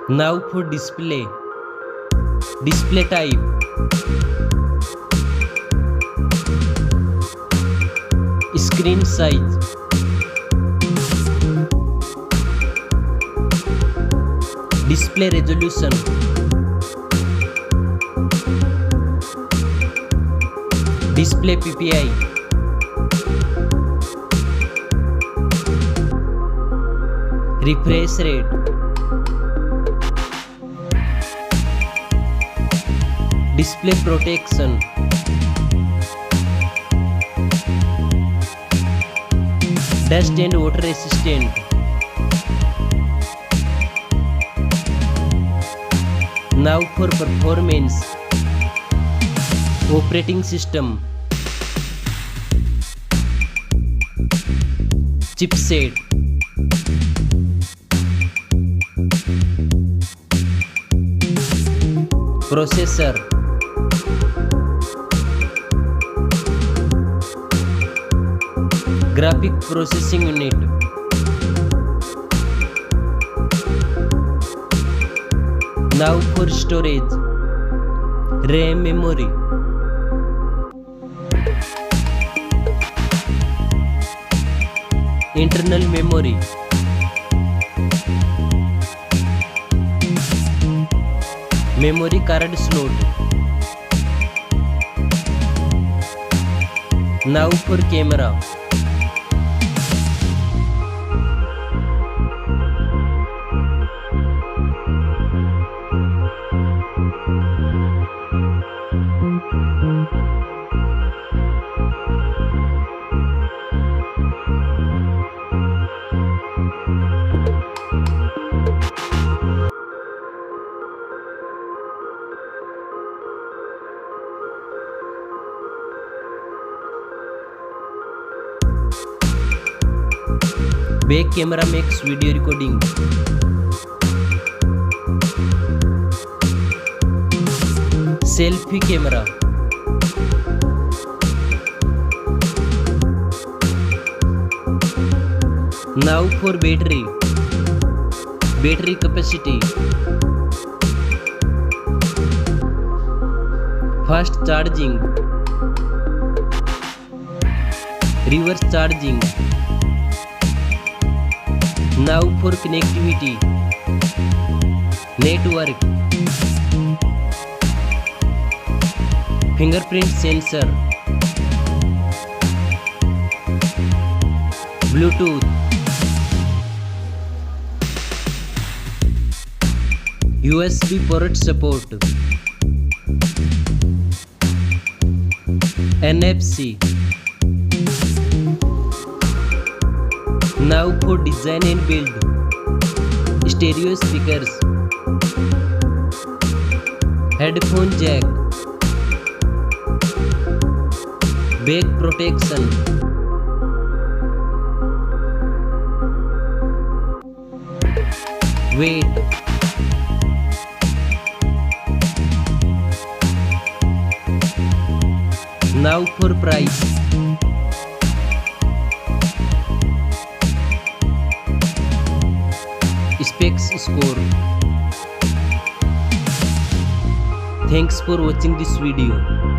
Now for display. Display type. Screen size. Display resolution. Display PPI. Refresh rate. Display protection. Dust and water resistant. Now for performance. Operating system. Chipset. Processor. Graphic processing unit. Now for storage. RAM memory. Internal memory. Memory card slot. Now for camera. Back camera makes video recording. Selfie camera. Now for battery. Battery capacity. Fast charging. Reverse charging. Now for connectivity. Network. Fingerprint sensor. Bluetooth. USB port support. NFC. Now for design and build. Stereo speakers. Headphone jack. Back protection. Weight. Now for price. Specs score. Thanks for watching this video.